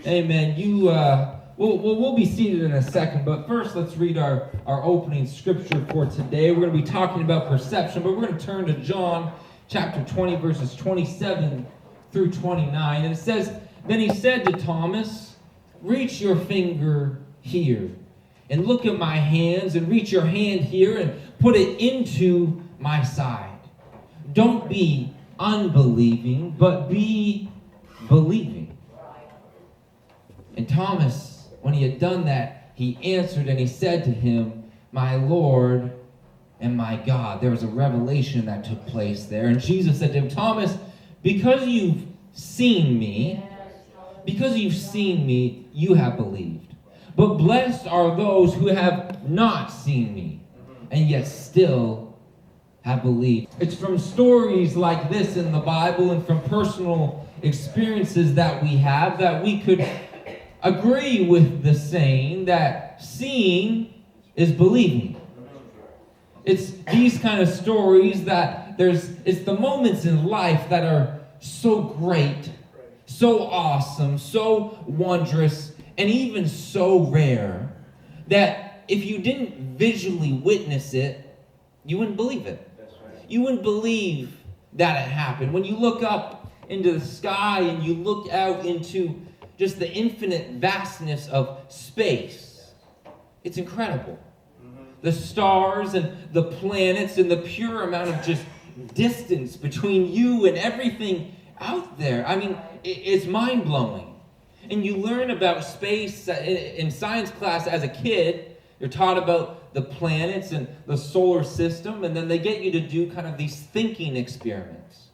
Amen. We'll be seated in a second, but first let's read our opening scripture for today. We're going to be talking about perception, but we're going to turn to John chapter 20, verses 27 through 29. And it says, "Then he said to Thomas, 'Reach your finger here, and look at my hands, and reach your hand here, and put it into my side. Don't be unbelieving, but be believing.' And Thomas, when he had done that, he answered and he said to him, 'My Lord and my God.'" There was a revelation that took place there. And Jesus said to him, "Thomas, because you've seen me, you have believed. But blessed are those who have not seen me, and yet still have believed." It's from stories like this in the Bible and from personal experiences that we have that we could agree with the saying that seeing is believing. It's these kind of stories that it's the moments in life that are so great, so awesome, so wondrous, and even so rare that if you didn't visually witness it, you wouldn't believe it. You wouldn't believe that it happened. When you look up into the sky and you look out into just the infinite vastness of space, it's incredible. The stars and the planets and the pure amount of just distance between you and everything out there. I mean, it's mind-blowing. And you learn about space in science class as a kid. You're taught about the planets and the solar system, and then they get you to do kind of these thinking experiments.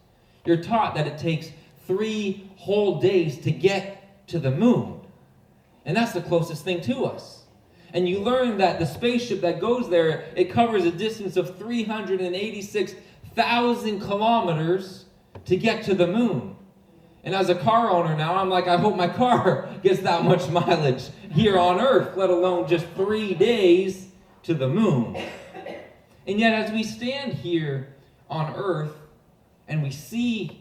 You're taught that it takes 3 whole days to get to the moon. And that's the closest thing to us. And you learn that the spaceship that goes there, it covers a distance of 386,000 kilometers to get to the moon. And as a car owner now, I'm like, I hope my car gets that much mileage here on Earth, let alone just 3 days to the moon. And yet as we stand here on Earth and we see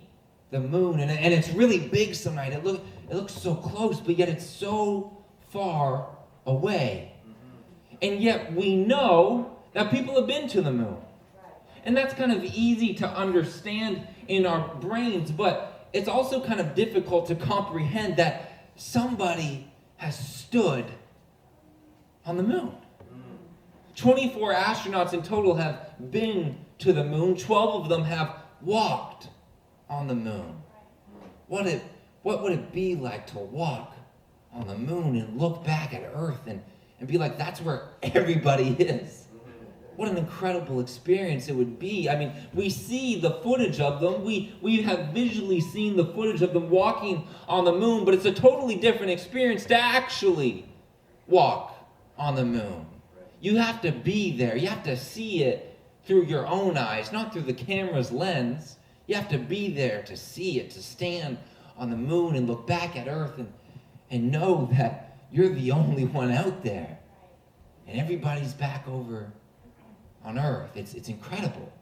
the moon, and it's really big some night. It looks so close, but yet it's so far away. And yet we know that people have been to the moon. And that's kind of easy to understand in our brains, but it's also kind of difficult to comprehend that somebody has stood on the moon. 24 astronauts in total have been to the moon. 12 of them have walked on the moon. What would it be like to walk on the moon and look back at Earth and be like, that's where everybody is? What an incredible experience it would be. I mean, we see the footage of them. We have visually seen the footage of them walking on the moon, but it's a totally different experience to actually walk on the moon. You have to be there. You have to see it through your own eyes, not through the camera's lens. You have to be there to see it, to stand on the moon and look back at Earth and know that you're the only one out there. And everybody's back over on Earth. It's incredible.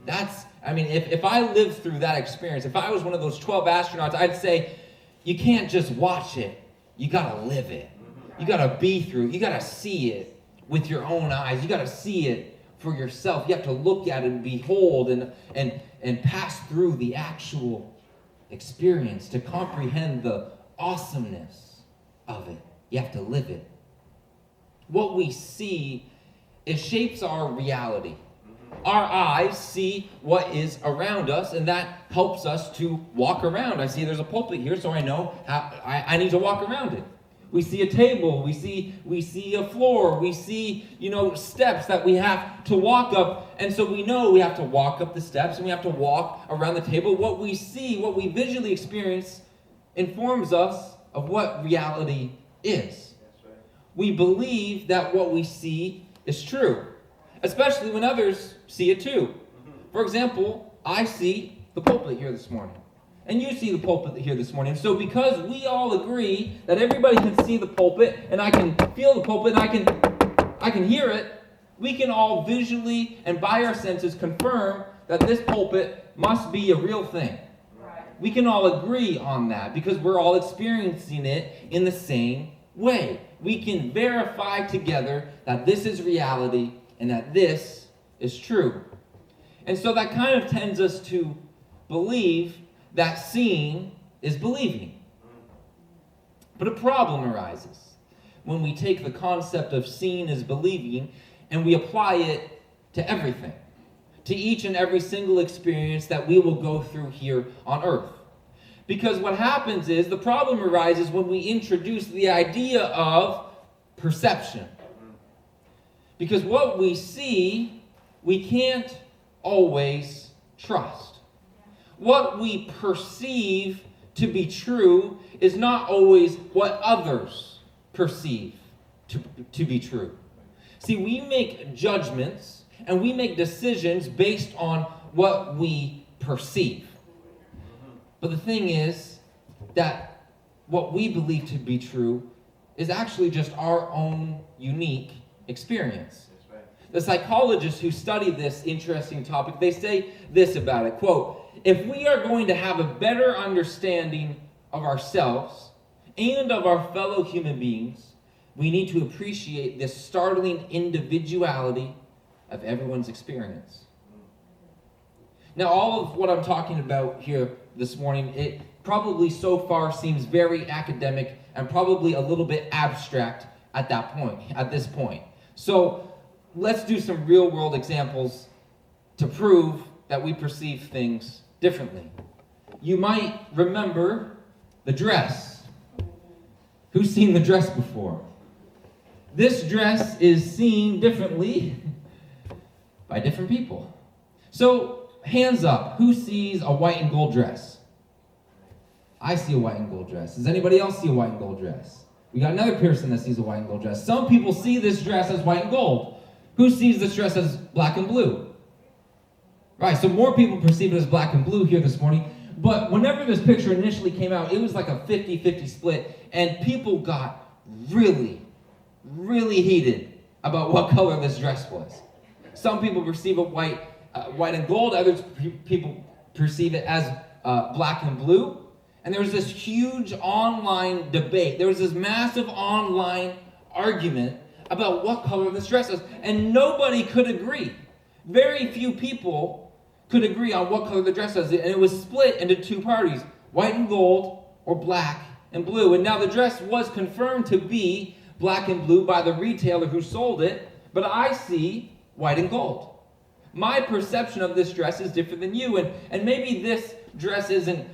If I lived through that experience, if I was one of those 12 astronauts, I'd say, you can't just watch it. You got to live it. You got to be through it. You got to see it with your own eyes. You got to see it for yourself. You have to look at it and behold and pass through the actual experience to comprehend the awesomeness of it. You have to live it. What we see, it shapes our reality. Our eyes see what is around us, and that helps us to walk around. I see there's a pulpit here, so I know I need to walk around it. We see a table, we see a floor, we see, steps that we have to walk up, and so we know we have to walk up the steps and we have to walk around the table. What we see, what we visually experience, informs us of what reality is. We believe that what we see is true, especially when others see it too. For example, I see the pulpit here this morning. And you see the pulpit here this morning. So because we all agree that everybody can see the pulpit, and I can feel the pulpit, and I can hear it, we can all visually and by our senses confirm that this pulpit must be a real thing. We can all agree on that because we're all experiencing it in the same way. We can verify together that this is reality and that this is true. And so that kind of tends us to believe that seeing is believing. But a problem arises when we take the concept of seeing as believing and we apply it to everything, to each and every single experience that we will go through here on earth. Because what happens is, the problem arises when we introduce the idea of perception. Because what we see, we can't always trust. What we perceive to be true is not always what others perceive to be true. See, we make judgments and we make decisions based on what we perceive. But the thing is that what we believe to be true is actually just our own unique experience. That's right. The psychologists who study this interesting topic, they say this about it, quote, "If we are going to have a better understanding of ourselves and of our fellow human beings, we need to appreciate this startling individuality of everyone's experience." Now, all of what I'm talking about here this morning, it probably so far seems very academic and probably a little bit abstract at this point. So let's do some real world examples to prove that we perceive things differently. You might remember the dress. Who's seen the dress before? This dress is seen differently by different people. So hands up, who sees a white and gold dress? I see a white and gold dress. Does anybody else see a white and gold dress? We got another person that sees a white and gold dress. Some people see this dress as white and gold. Who sees this dress as black and blue? Right, so more people perceive it as black and blue here this morning. But whenever this picture initially came out, it was like a 50-50 split. And people got really, really heated about what color this dress was. Some people perceive it white and gold. Others people perceive it as black and blue. And there was this huge online debate. There was this massive online argument about what color this dress was. And nobody could agree. Very few people could agree on what color the dress was. And it was split into two parties, white and gold or black and blue. And now the dress was confirmed to be black and blue by the retailer who sold it. But I see white and gold. My perception of this dress is different than you, and maybe this dress isn't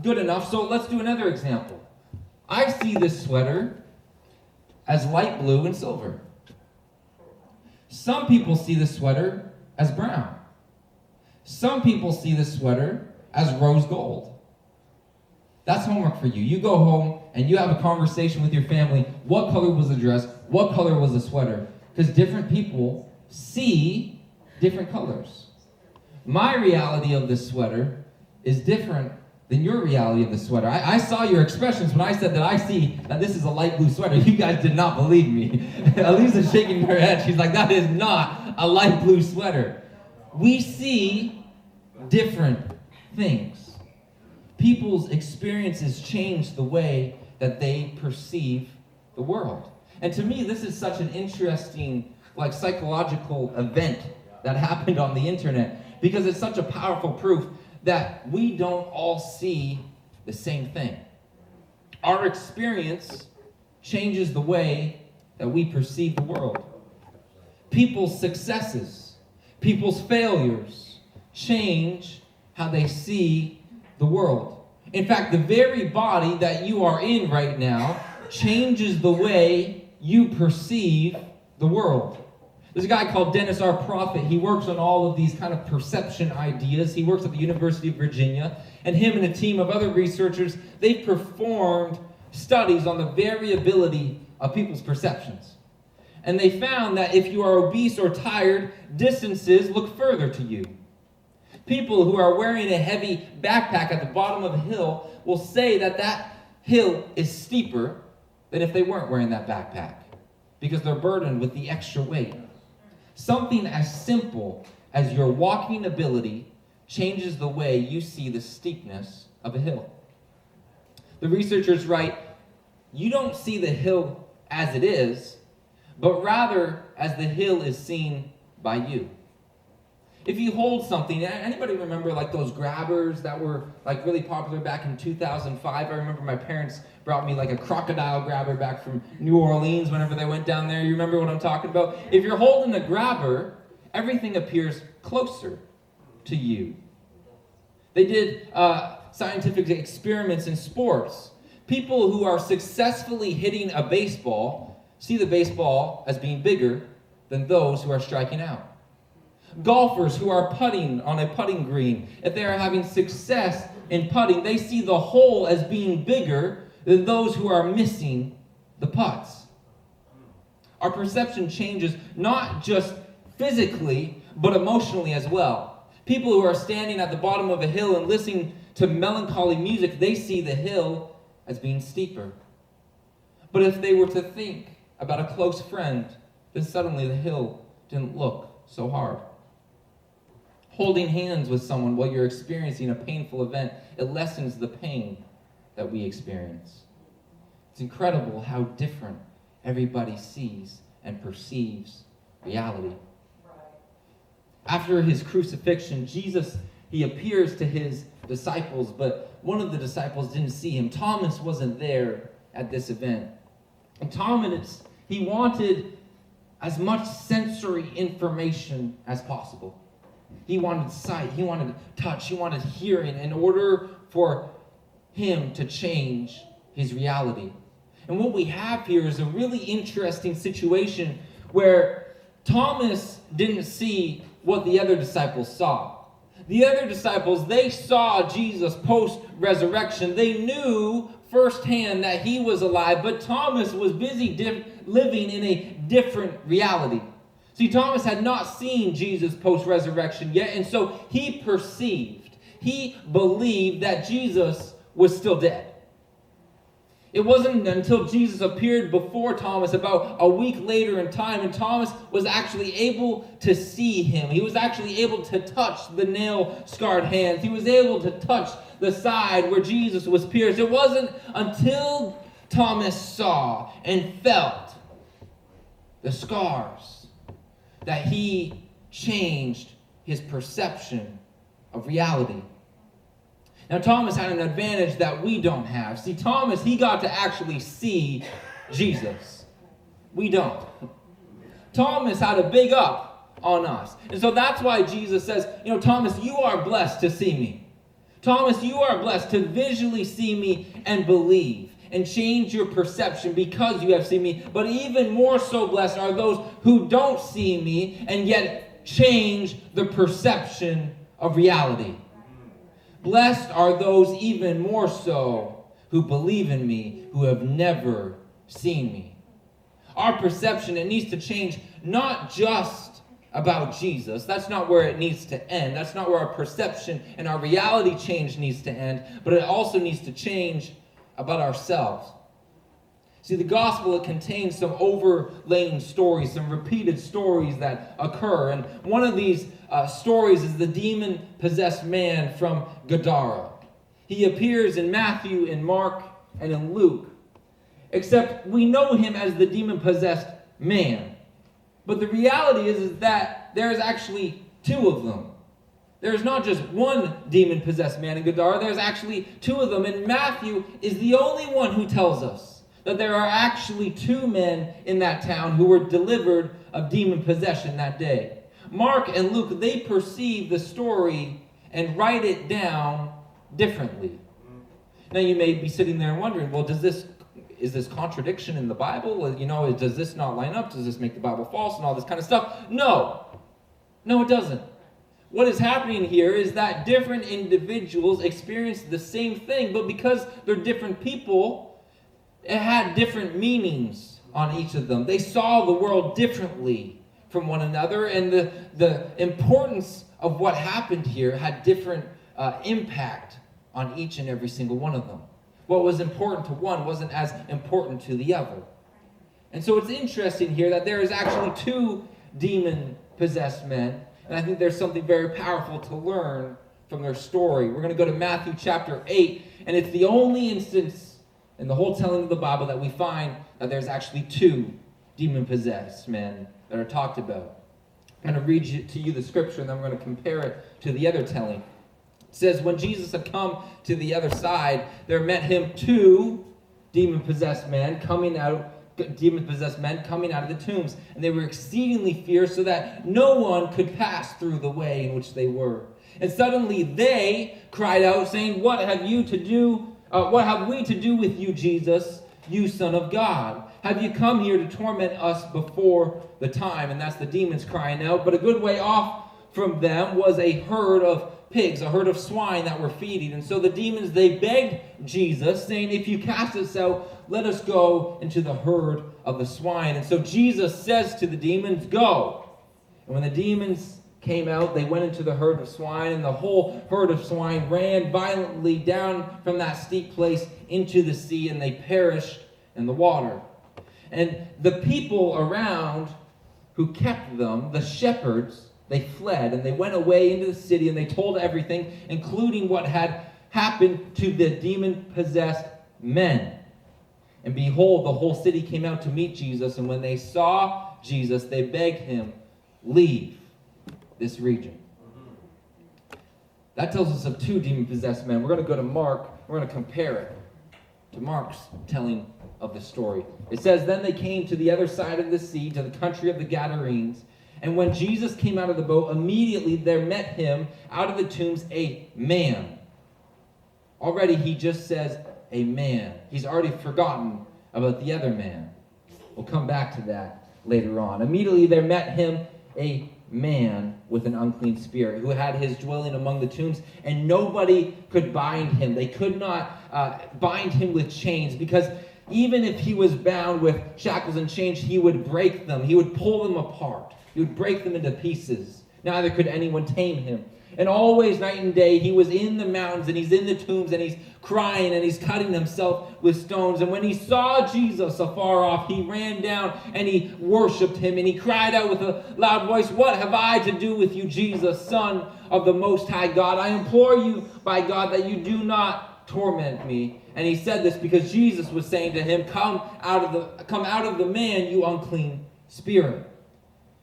good enough, so let's do another example. I see this sweater as light blue and silver. Some people see this sweater as brown. Some people see this sweater as rose gold. That's homework for you. You go home and you have a conversation with your family. What color was the dress? What color was the sweater? Because different people see different colors. My reality of this sweater is different than your reality of the sweater. I saw your expressions when I said that I see that this is a light blue sweater. You guys did not believe me. Elisa's shaking her head. She's like, that is not a light blue sweater. We see different things. People's experiences change the way that they perceive the world. And to me, this is such an interesting, psychological event that happened on the internet, because it's such a powerful proof that we don't all see the same thing. Our experience changes the way that we perceive the world. People's successes, people's failures change how they see the world. In fact, the very body that you are in right now changes the way you perceive the world. There's a guy called Dennis R. Prophet. He works on all of these kind of perception ideas. He works at the University of Virginia. And him and a team of other researchers, they've performed studies on the variability of people's perceptions. And they found that if you are obese or tired, distances look further to you. People who are wearing a heavy backpack at the bottom of a hill will say that that hill is steeper than if they weren't wearing that backpack, because they're burdened with the extra weight. Something as simple as your walking ability changes the way you see the steepness of a hill. The researchers write, you don't see the hill as it is, but rather as the hill is seen by you. If you hold something, anybody remember like those grabbers that were like really popular back in 2005? I remember my parents brought me like a crocodile grabber back from New Orleans whenever they went down there. You remember what I'm talking about? If you're holding a grabber, everything appears closer to you. They did scientific experiments in sports. People who are successfully hitting a baseball see the baseball as being bigger than those who are striking out. Golfers who are putting on a putting green, if they are having success in putting, they see the hole as being bigger than those who are missing the putts. Our perception changes not just physically, but emotionally as well. People who are standing at the bottom of a hill and listening to melancholy music, they see the hill as being steeper. But if they were to think about a close friend, then suddenly the hill didn't look so hard. Holding hands with someone while you're experiencing a painful event, it lessens the pain that we experience. It's incredible how different everybody sees and perceives reality. After his crucifixion, Jesus, he appears to his disciples, but one of the disciples didn't see him. Thomas wasn't there at this event. And Thomas, he wanted as much sensory information as possible. He wanted sight, he wanted touch, he wanted hearing in order for him to change his reality. And what we have here is a really interesting situation where Thomas didn't see what the other disciples saw. The other disciples, they saw Jesus post-resurrection. They knew firsthand that he was alive, but Thomas was busy living in a different reality. See, Thomas had not seen Jesus post-resurrection yet, and so he believed that Jesus was still dead. It wasn't until Jesus appeared before Thomas about a week later in time, and Thomas was actually able to see him. He was actually able to touch the nail-scarred hands. He was able to touch the side where Jesus was pierced. It wasn't until Thomas saw and felt the scars that he changed his perception of reality. Now, Thomas had an advantage that we don't have. See, Thomas, he got to actually see Jesus. We don't. Thomas had a big up on us. And so that's why Jesus says, Thomas, you are blessed to see me. Thomas, you are blessed to visually see me and believe and change your perception because you have seen me. But even more so blessed are those who don't see me and yet change the perception of reality. Blessed are those even more so who believe in me, who have never seen me. Our perception, it needs to change not just about Jesus. That's not where it needs to end. That's not where our perception and our reality change needs to end. But it also needs to change about ourselves. See, the gospel, it contains some overlaying stories, some repeated stories that occur. And one of these stories is the demon-possessed man from Gadara. He appears in Matthew, in Mark, and in Luke. Except we know him as the demon-possessed man. But the reality is that there is actually two of them. There's not just one demon-possessed man in Gadara. There's actually two of them. And Matthew is the only one who tells us that there are actually two men in that town who were delivered of demon possession that day. Mark and Luke, they perceive the story and write it down differently. Now you may be sitting there and wondering, well, is this contradiction in the Bible? Does this not line up? Does this make the Bible false and all this kind of stuff? No, it doesn't. What is happening here is that different individuals experience the same thing, but because they're different people, it had different meanings on each of them. They saw the world differently from one another, and the importance of what happened here had different impact on each and every single one of them. What was important to one wasn't as important to the other. And so it's interesting here that there is actually two demon-possessed men, and I think there's something very powerful to learn from their story. We're going to go to Matthew chapter 8, and it's the only instance in the whole telling of the Bible that we find that there's actually two demon-possessed men that are talked about. I'm going to read to you the scripture, and then we're going to compare it to the other telling. It says, when Jesus had come to the other side, there met him two demon-possessed men coming out of the tombs, and they were exceedingly fierce, so that no one could pass through the way in which they were. And suddenly they cried out, saying, What have we to do with you, Jesus, you Son of God? Have you come here to torment us before the time? And that's the demons crying out. But a good way off from them was a herd of pigs, a herd of swine that were feeding. And so the demons, they begged Jesus, saying, If you cast us out, let us go into the herd of the swine. And so Jesus says to the demons, Go. And when the demons came out, they went into the herd of swine, and the whole herd of swine ran violently down from that steep place into the sea, and they perished in the water. And the people around who kept them, the shepherds, they fled, and they went away into the city, and they told everything, including what had happened to the demon-possessed men. And behold, the whole city came out to meet Jesus, and when they saw Jesus, they begged him, Leave this region. That tells us of two demon-possessed men. We're going to go to Mark. We're going to compare it to Mark's telling of the story. It says, Then they came to the other side of the sea, to the country of the Gadarenes. And when Jesus came out of the boat, immediately there met him out of the tombs a man. Already he just says, a man. He's already forgotten about the other man. We'll come back to that later on. Immediately there met him a man with an unclean spirit who had his dwelling among the tombs, and nobody could bind him. They could not bind him with chains, because even if he was bound with shackles and chains, he would break them. He would pull them apart. He would break them into pieces. Neither could anyone tame him. And always, night and day, he was in the mountains, and he's in the tombs, and he's crying, and he's cutting himself with stones. And when he saw Jesus afar off, he ran down, and he worshipped him, and he cried out with a loud voice, What have I to do with you, Jesus, Son of the Most High God? I implore you, by God, that you do not torment me. And he said this because Jesus was saying to him, Come out of the man, you unclean spirit.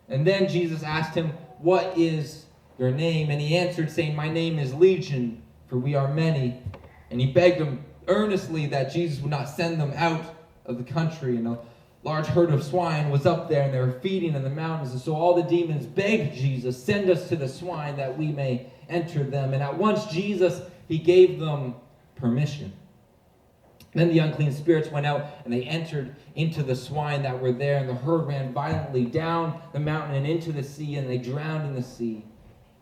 And then Jesus asked him, What is your name? And he answered, saying, My name is Legion, for we are many. And he begged him earnestly that Jesus would not send them out of the country. And a large herd of swine was up there, and they were feeding in the mountains. And so all the demons begged Jesus, Send us to the swine that we may enter them. And at once Jesus, he gave them permission. Then the unclean spirits went out, and they entered into the swine that were there, and the herd ran violently down the mountain and into the sea, and they drowned in the sea.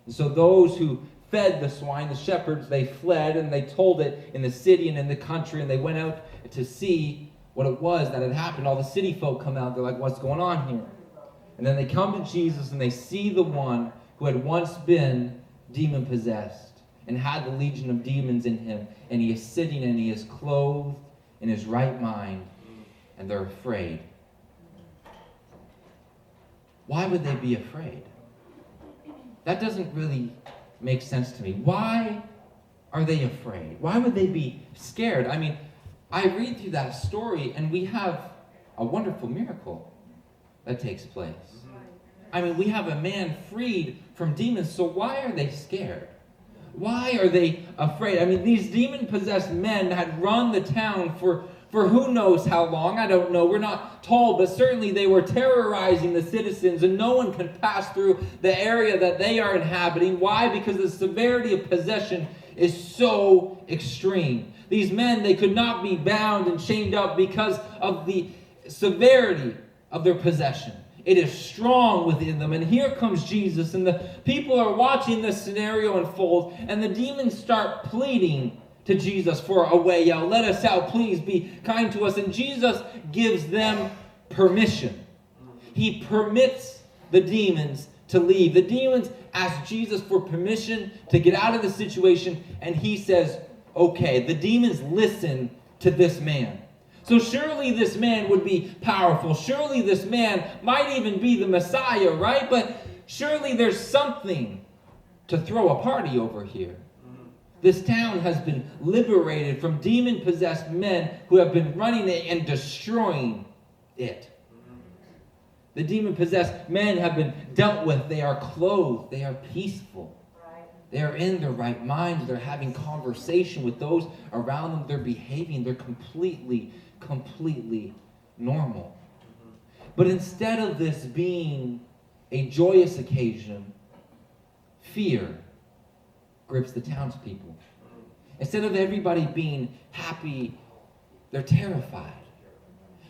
And so those who fed the swine, the shepherds, they fled, and they told it in the city and in the country, and they went out to see what it was that had happened. All the city folk come out, they're like, What's going on here? And then they come to Jesus, and they see the one who had once been demon-possessed and had the legion of demons in him, and he is sitting, and he is clothed in his right mind, and they're afraid. Why would they be afraid? That doesn't really make sense to me. Why are they afraid? Why would they be scared? I mean, I read through that story, and we have a wonderful miracle that takes place. I mean, we have a man freed from demons, so why are they scared? Why are they afraid? I mean, these demon-possessed men had run the town for who knows how long. I don't know. We're not told, but certainly they were terrorizing the citizens, and no one could pass through the area that they are inhabiting. Why? Because the severity of possession is so extreme. These men, they could not be bound and chained up because of the severity of their possession. It is strong within them. And here comes Jesus, and the people are watching this scenario unfold, and the demons start pleading to Jesus for a way out. Let us out, please be kind to us. And Jesus gives them permission. He permits the demons to leave. The demons ask Jesus for permission to get out of the situation, and he says, okay. The demons listen to this man. So surely this man would be powerful. Surely this man might even be the Messiah, right? But surely there's something to throw a party over here. This town has been liberated from demon-possessed men who have been running it and destroying it. The demon-possessed men have been dealt with. They are clothed. They are peaceful. They are in their right mind. They're having conversation with those around them. They're behaving. They're completely normal. But instead of this being a joyous occasion, fear grips the townspeople. Instead of everybody being happy, they're terrified.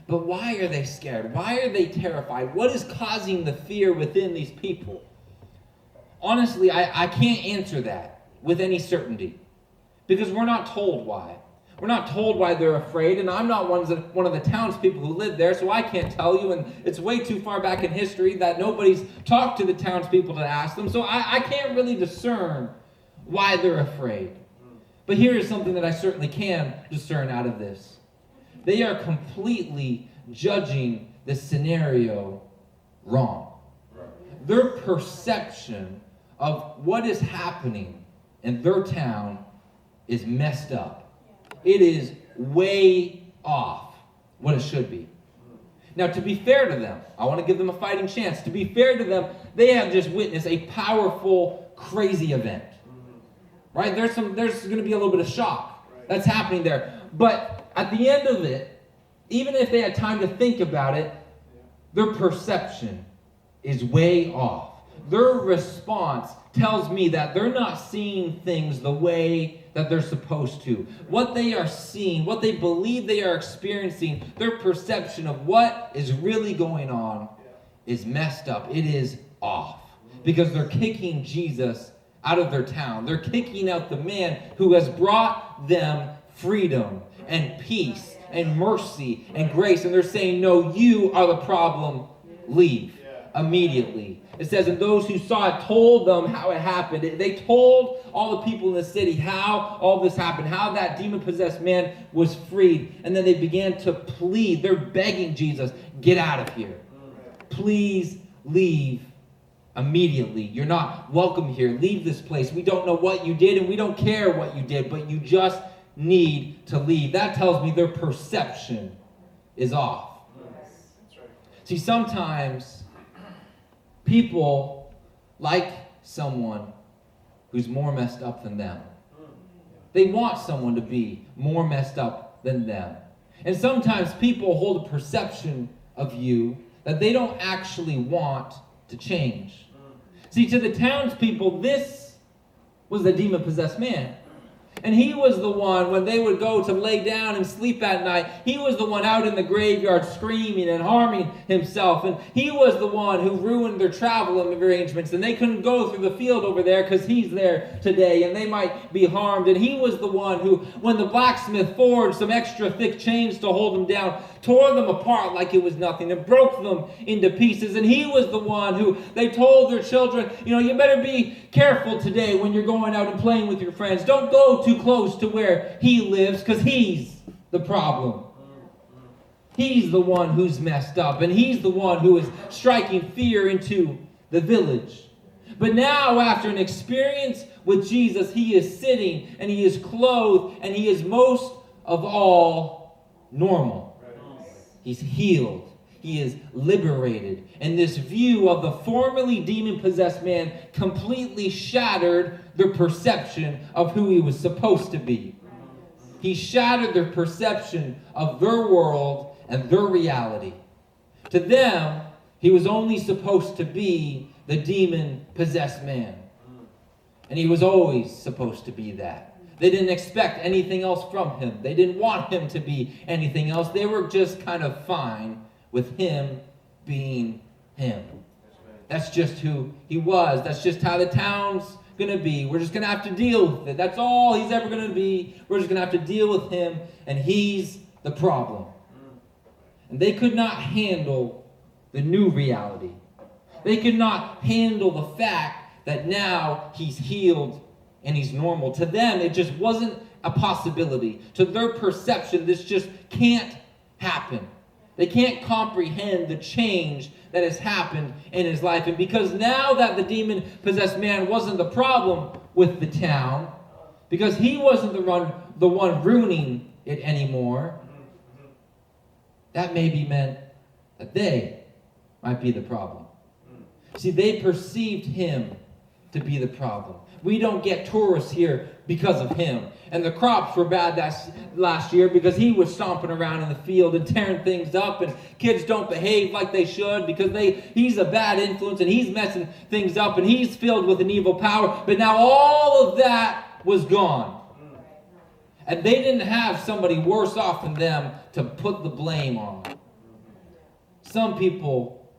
But why are they scared? Why are they terrified? What is causing the fear within these people? Honestly, I can't answer that with any certainty, because we're not told why. We're not told why they're afraid, and I'm not one of the townspeople who live there, so I can't tell you, and it's way too far back in history that nobody's talked to the townspeople to ask them, so I can't really discern why they're afraid. But here is something that I certainly can discern out of this. They are completely judging the scenario wrong. Their perception of what is happening in their town is messed up. It is way off what it should be. Now, to be fair to them, I want to give them a fighting chance. To be fair to them, they have just witnessed a powerful, crazy event. Right? There's going to be a little bit of shock that's happening there. But at the end of it, even if they had time to think about it, their perception is way off. Their response tells me that they're not seeing things the way that they're supposed to. What they are seeing, what they believe they are experiencing, their perception of what is really going on is messed up. It is off. Because they're kicking Jesus out of their town. They're kicking out the man who has brought them freedom and peace and mercy and grace. And they're saying, no, you are the problem. Leave immediately. It says, and those who saw it told them how it happened. They told all the people in the city how all this happened, how that demon-possessed man was freed. And then they began to plead. They're begging Jesus, get out of here. Please leave immediately. You're not welcome here. Leave this place. We don't know what you did, and we don't care what you did, but you just need to leave. That tells me their perception is off. See, sometimes people like someone who's more messed up than them. They want someone to be more messed up than them. And sometimes people hold a perception of you that they don't actually want to change. See, to the townspeople, this was the demon-possessed man. And he was the one, when they would go to lay down and sleep at night, he was the one out in the graveyard screaming and harming himself. And he was the one who ruined their travel arrangements. And they couldn't go through the field over there because he's there today. And they might be harmed. And he was the one who, when the blacksmith forged some extra thick chains to hold them down, tore them apart like it was nothing and broke them into pieces. And he was the one who they told their children, you better be careful today when you're going out and playing with your friends. Don't go too close to where he lives because he's the problem. He's the one who's messed up, and he's the one who is striking fear into the village. But now, after an experience with Jesus, he is sitting and he is clothed and he is most of all normal. He's healed. He is liberated. And this view of the formerly demon-possessed man completely shattered their perception of who he was supposed to be. He shattered their perception of their world and their reality. To them, he was only supposed to be the demon-possessed man. And he was always supposed to be that. They didn't expect anything else from him. They didn't want him to be anything else. They were just kind of fine with him being him. That's just who he was. That's just how the town's going to be. We're just going to have to deal with it. That's all he's ever going to be. We're just going to have to deal with him, and he's the problem. And they could not handle the new reality. They could not handle the fact that now he's healed and he's normal. To them, it just wasn't a possibility. To their perception, this just can't happen. They can't comprehend the change that has happened in his life. And because now that the demon-possessed man wasn't the problem with the town, because he wasn't the one ruining it anymore, that maybe meant that they might be the problem. See, they perceived him to be the problem. We don't get tourists here because of him. And the crops were bad last year because he was stomping around in the field and tearing things up, and kids don't behave like they should because he's a bad influence and he's messing things up and he's filled with an evil power. But now all of that was gone. And they didn't have somebody worse off than them to put the blame on. Some people,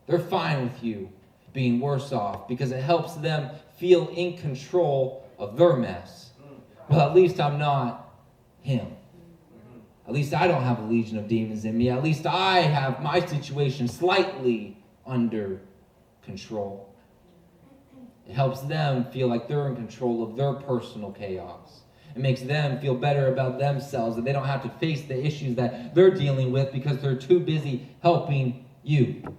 they're fine with you being worse off because it helps them feel in control of their mess. Well, at least I'm not him. At least I don't have a legion of demons in me. At least I have my situation slightly under control. It helps them feel like they're in control of their personal chaos. It makes them feel better about themselves, that they don't have to face the issues that they're dealing with because they're too busy helping you.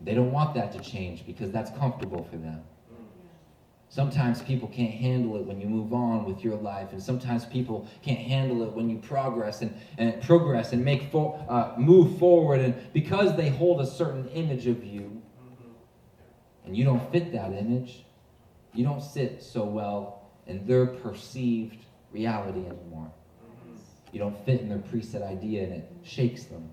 They don't want that to change because that's comfortable for them. Sometimes people can't handle it when you move on with your life, and sometimes people can't handle it when you progress and move forward, and because they hold a certain image of you, and you don't fit that image, you don't sit so well in their perceived reality anymore. You don't fit in their preset idea, and it shakes them.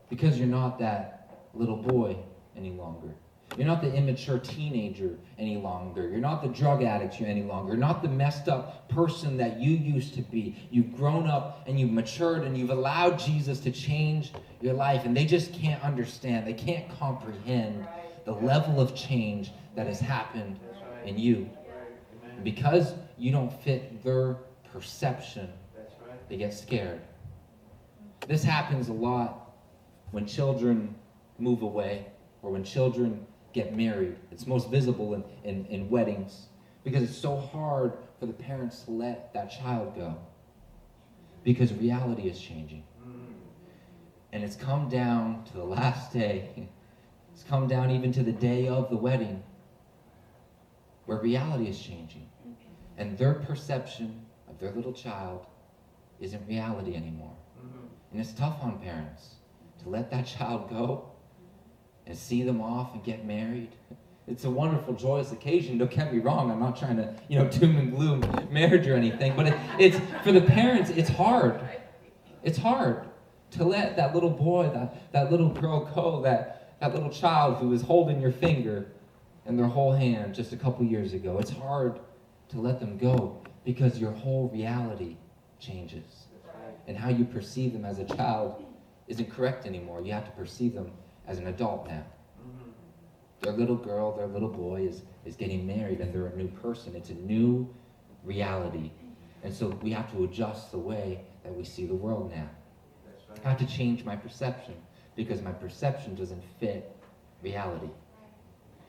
Because you're not that little boy any longer. You're not the immature teenager any longer. You're not the drug addict any longer. You're not the messed up person that you used to be. You've grown up and you've matured and you've allowed Jesus to change your life, and they just can't understand. They can't comprehend the level of change that has happened in you. And because you don't fit their perception, they get scared. This happens a lot when children move away or when children get married. It's most visible in weddings because it's so hard for the parents to let that child go because reality is changing. And it's come down to the last day. It's come down even to the day of the wedding where reality is changing. And their perception of their little child isn't reality anymore. And it's tough on parents to let that child go and see them off and get married. It's a wonderful, joyous occasion. Don't get me wrong. I'm not trying to, doom and gloom marriage or anything. But it's for the parents, it's hard. It's hard to let that little boy, that little girl go, that little child who was holding your finger in their whole hand just a couple years ago. It's hard to let them go because your whole reality changes. And how you perceive them as a child isn't correct anymore. You have to perceive them as an adult now. Their little girl, their little boy is getting married and they're a new person. It's a new reality. And so we have to adjust the way that we see the world now. I have to change my perception because my perception doesn't fit reality.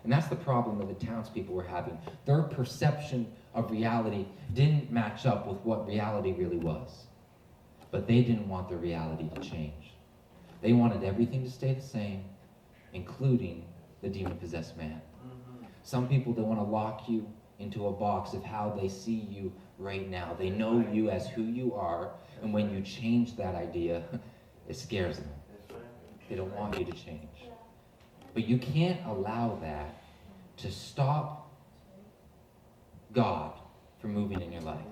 And that's the problem that the townspeople were having. Their perception of reality didn't match up with what reality really was. But they didn't want their reality to change. They wanted everything to stay the same, including the demon-possessed man. Some people, they want to lock you into a box of how they see you right now. They know you as who you are, and when you change that idea, it scares them. They don't want you to change. But you can't allow that to stop God from moving in your life.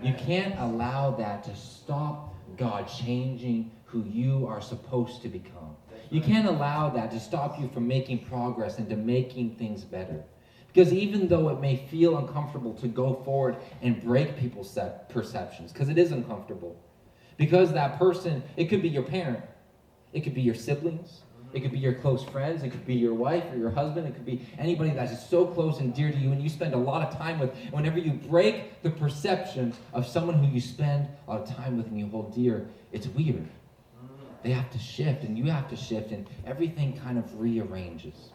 You can't allow that to stop God changing who you are supposed to become. You can't allow that to stop you from making progress and to making things better. Because even though it may feel uncomfortable to go forward and break people's perceptions, because it is uncomfortable, because that person, it could be your parent, it could be your siblings, it could be your close friends, it could be your wife or your husband, it could be anybody that's just so close and dear to you and you spend a lot of time with. And whenever you break the perception of someone who you spend a lot of time with and you hold dear, it's weird. They have to shift and you have to shift and everything kind of rearranges.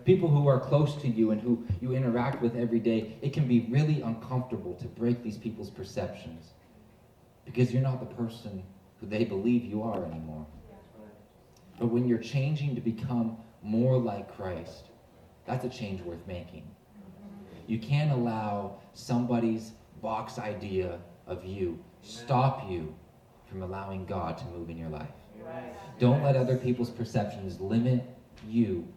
People who are close to you and who you interact with every day, it can be really uncomfortable to break these people's perceptions because you're not the person who they believe you are anymore. But when you're changing to become more like Christ, that's a change worth making. You can't allow somebody's box idea of you stop you from allowing God to move in your life. Don't let other people's perceptions limit you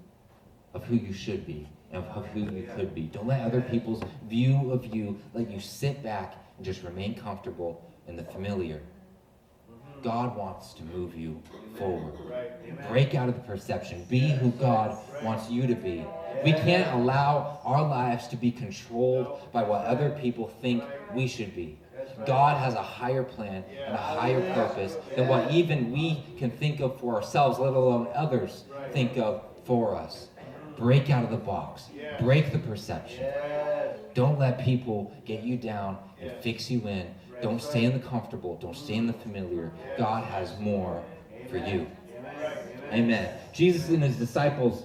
of who you should be and of who you could be. Don't let other people's view of you let you sit back and just remain comfortable in the familiar. God wants to move you forward. Break out of the perception. Be who God wants you to be. We can't allow our lives to be controlled by what other people think we should be. God has a higher plan and a higher purpose than what even we can think of for ourselves, let alone others think of for us. Break out of the box. Break the perception. Don't let people get you down and fix you in. Don't stay in the comfortable. Don't stay in the familiar. God has more for you. Amen. Jesus and his disciples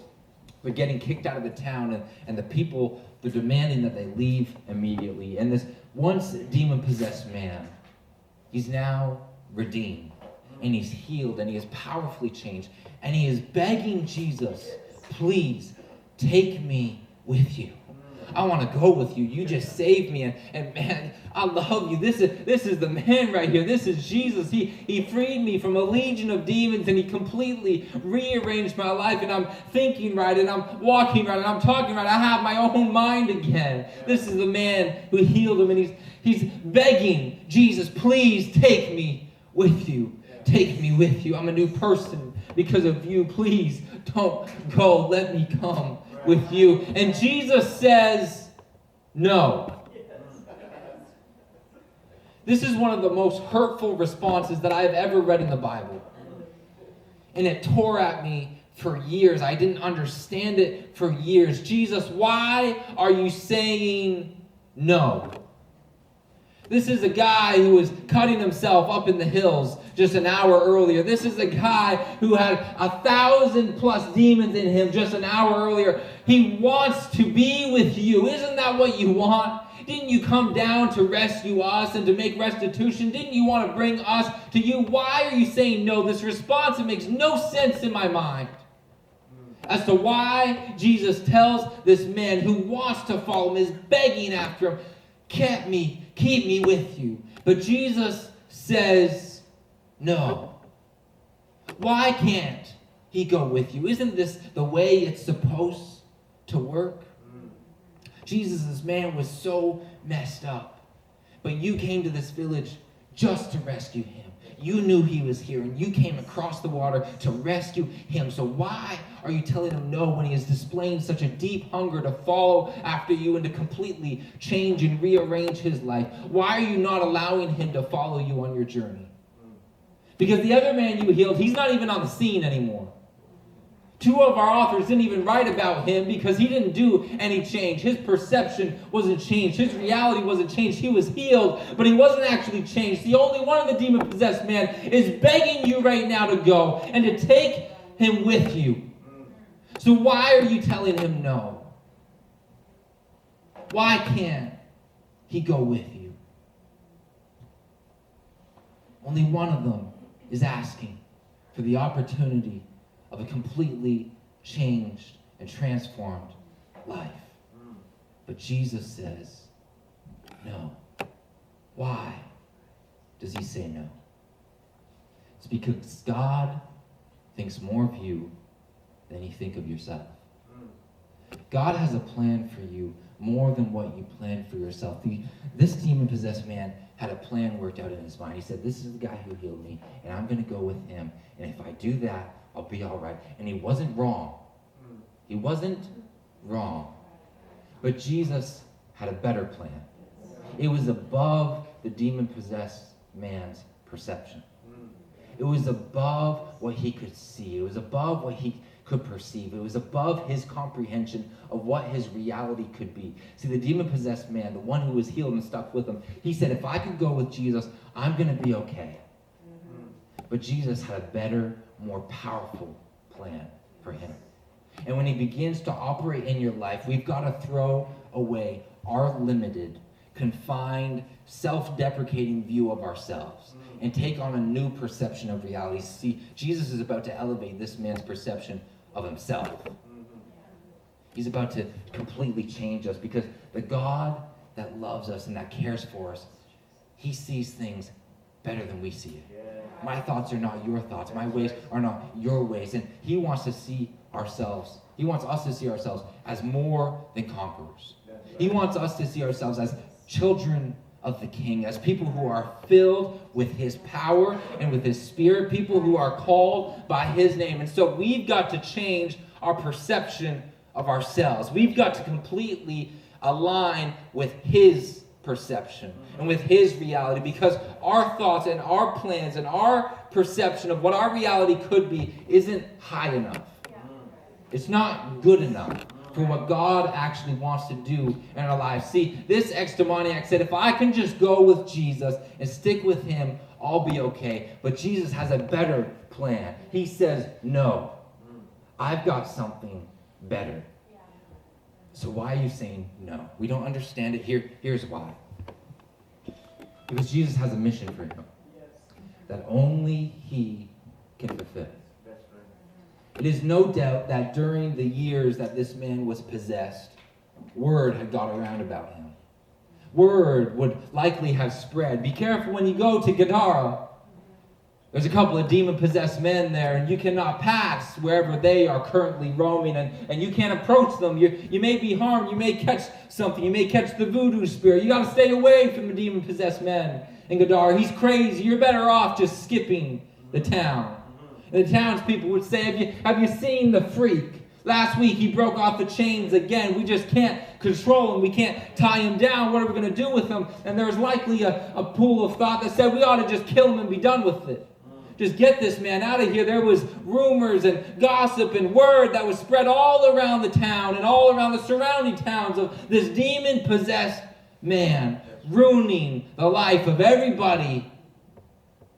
were getting kicked out of the town, and the people were demanding that they leave immediately. And this once demon-possessed man, he's now redeemed, and he's healed, and he is powerfully changed. And he is begging Jesus, please take me with you. I want to go with you. You just saved me. And man, I love you. This is the man right here. This is Jesus. He freed me from a legion of demons, and he completely rearranged my life. And I'm thinking right, and I'm walking right, and I'm talking right. I have my own mind again. This is the man who healed him, and he's begging Jesus, please take me with you. Take me with you. I'm a new person because of you. Please don't go. Let me come with you. And Jesus says no. This is one of the most hurtful responses that I've ever read in the Bible. And it tore at me for years. I didn't understand it for years. Jesus, why are you saying no? This is a guy who was cutting himself up in the hills just an hour earlier. This is a guy who had 1,000+ demons in him just an hour earlier. He wants to be with you. Isn't that what you want? Didn't you come down to rescue us and to make restitution? Didn't you want to bring us to you? Why are you saying no? This response, it makes no sense in my mind as to why Jesus tells this man who wants to follow him, is begging after him, keep me with you. But Jesus says no. Why can't he go with you? Isn't this the way it's supposed to work? Jesus, this man was so messed up. But you came to this village just to rescue him. You knew he was here, and you came across the water to rescue him. So why are you telling him no when he is displaying such a deep hunger to follow after you and to completely change and rearrange his life? Why are you not allowing him to follow you on your journey? Because the other man you healed, he's not even on the scene anymore. 2 of our authors didn't even write about him because he didn't do any change. His perception wasn't changed. His reality wasn't changed. He was healed, but he wasn't actually changed. The only one of the demon-possessed man is begging you right now to go and to take him with you. So why are you telling him no? Why can't he go with you? Only one of them is asking for the opportunity of a completely changed and transformed life. But Jesus says no. Why does he say no? It's because God thinks more of you than you think of yourself. God has a plan for you more than what you planned for yourself. This demon-possessed man had a plan worked out in his mind. He said, this is the guy who healed me, and I'm going to go with him. And if I do that, I'll be all right. And he wasn't wrong. He wasn't wrong. But Jesus had a better plan. It was above the demon-possessed man's perception. It was above what he could see. It was above what he could perceive. It was above his comprehension of what his reality could be. See, the demon-possessed man, the one who was healed and stuck with him, he said, if I could go with Jesus, I'm going to be okay. But Jesus had a better, more powerful plan for him. And when he begins to operate in your life, we've got to throw away our limited, confined, self-deprecating view of ourselves and take on a new perception of reality. See, Jesus is about to elevate this man's perception of himself. He's about to completely change us, because the God that loves us and that cares for us, he sees things better than we see it. My thoughts are not your thoughts. My ways are not your ways. And he wants to see ourselves. He wants us to see ourselves as more than conquerors. He wants us to see ourselves as children of the King, as people who are filled with his power and with his Spirit, people who are called by his name. And so we've got to change our perception of ourselves. We've got to completely align with his perception and with his reality, because our thoughts and our plans and our perception of what our reality could be isn't high enough. It's not good enough for what God actually wants to do in our lives. See, this ex-demoniac said, if I can just go with Jesus and stick with him, I'll be okay. But Jesus has a better plan. He says, no, I've got something better. So why are you saying no? We don't understand it. Here's why. Because Jesus has a mission for him that only he can fulfill. It is no doubt that during the years that this man was possessed, word had got around about him. Word would likely have spread. Be careful when you go to Gadara. There's a couple of demon-possessed men there, and you cannot pass wherever they are currently roaming, and you can't approach them. You may be harmed. You may catch something. You may catch the voodoo spirit. You got to stay away from the demon-possessed men in Gadara. He's crazy. You're better off just skipping the town. And the townspeople would say, have you seen the freak? Last week he broke off the chains again. We just can't control him. We can't tie him down. What are we going to do with him? And there's likely a pool of thought that said we ought to just kill him and be done with it. Just get this man out of here. There was rumors and gossip and word that was spread all around the town and all around the surrounding towns of this demon-possessed man ruining the life of everybody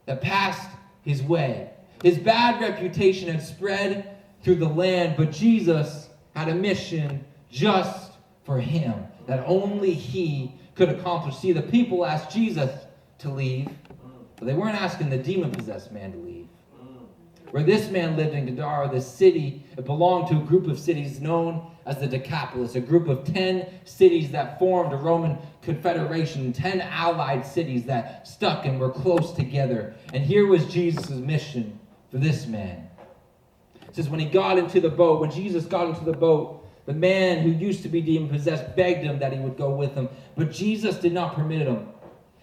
that passed his way. His bad reputation had spread through the land, but Jesus had a mission just for him that only he could accomplish. See, the people asked Jesus to leave, but they weren't asking the demon-possessed man to leave. Where this man lived in Gadara, the city, it belonged to a group of cities known as the Decapolis, a group of 10 cities that formed a Roman confederation, 10 allied cities that stuck and were close together. And here was Jesus' mission for this man. It says when Jesus got into the boat, the man who used to be demon-possessed begged him that he would go with him. But Jesus did not permit him.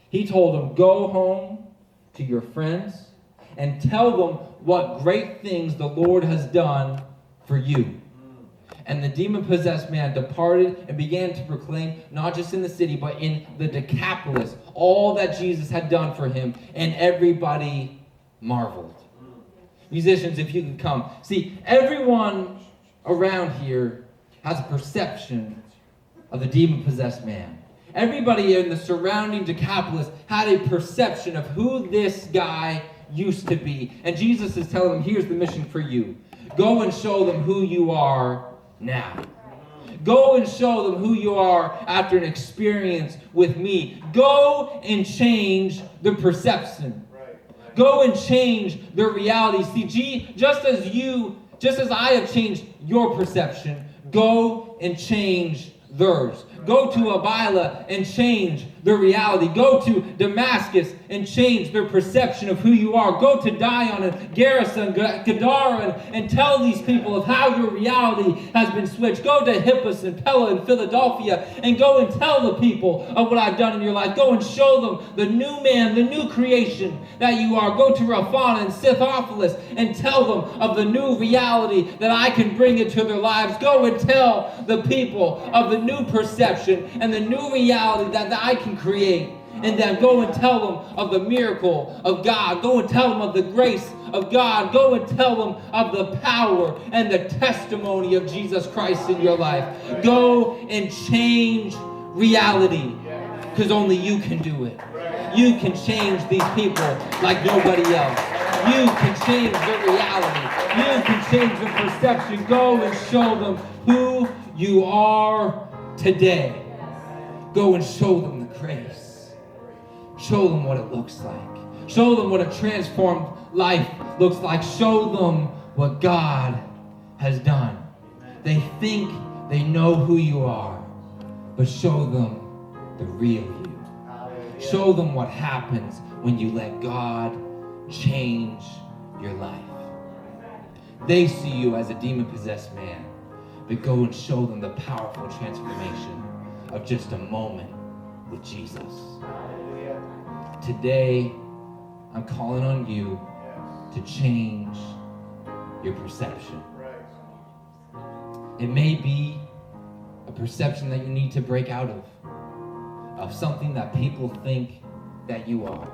He told him, go home to your friends and tell them what great things the Lord has done for you. And the demon-possessed man departed and began to proclaim, not just in the city, but in the Decapolis, all that Jesus had done for him. And everybody marveled. Musicians, if you can come. See, everyone around here has a perception of the demon-possessed man. Everybody in the surrounding Decapolis had a perception of who this guy used to be. And Jesus is telling them, here's the mission for you. Go and show them who you are now. Go and show them who you are after an experience with me. Go and change the perception. Go and change their reality. See, just as I have changed your perception, go and change theirs. Go to Abila and change their reality. Go to Damascus and change their perception of who you are. Go to Dion and Garrison, Gadara, and tell these people of how your reality has been switched. Go to Hippus and Pella and Philadelphia and go and tell the people of what I've done in your life. Go and show them the new man, the new creation that you are. Go to Raphana and Scythopolis and tell them of the new reality that I can bring into their lives. Go and tell the people of the new perception and the new reality that I can create. And then go and tell them of the miracle of God. Go and tell them of the grace of God. Go and tell them of the power and the testimony of Jesus Christ in your life. Go and change reality, because only you can do it. You can change these people like nobody else. You can change their reality. You can change their perception. Go and show them who you are today. Go and show them the grace. Show them what it looks like. Show them what a transformed life looks like. Show them what God has done. They think They know who you are, but show them the real you. Show them what happens when you let God change your life. They see you as a demon-possessed man, but go and show them the powerful transformation of just a moment with Jesus. Today, I'm calling on you to change your perception. It may be a perception that you need to break out of something that people think that you are.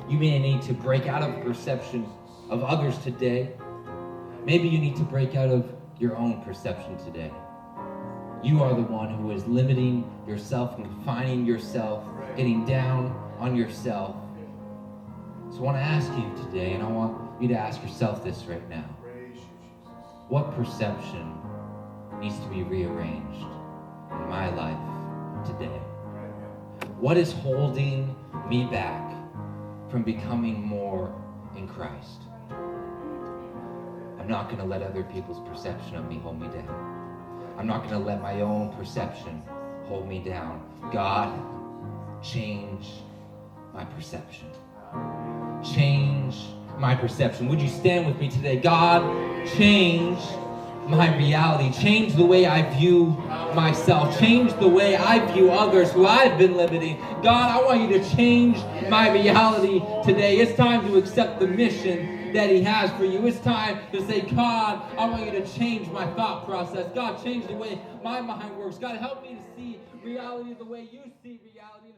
You may need to break out of perceptions of others today. Maybe you need to break out of your own perception today. You are the one who is limiting yourself and confining yourself, getting down on yourself. So I want to ask you today, and I want you to ask yourself this right now. What perception needs to be rearranged in my life today? What is holding me back from becoming more in Christ? I'm not going to let other people's perception of me hold me down. I'm not going to let my own perception hold me down. God, change my perception. Change my perception. Would you stand with me today? God, change my reality. Change the way I view myself. Change the way I view others who I've been limiting. God, I want you to change my reality today. It's time to accept the mission that he has for you. It's time to say, God, I want you to change my thought process. God, change the way my mind works. God, help me to see reality the way you see reality.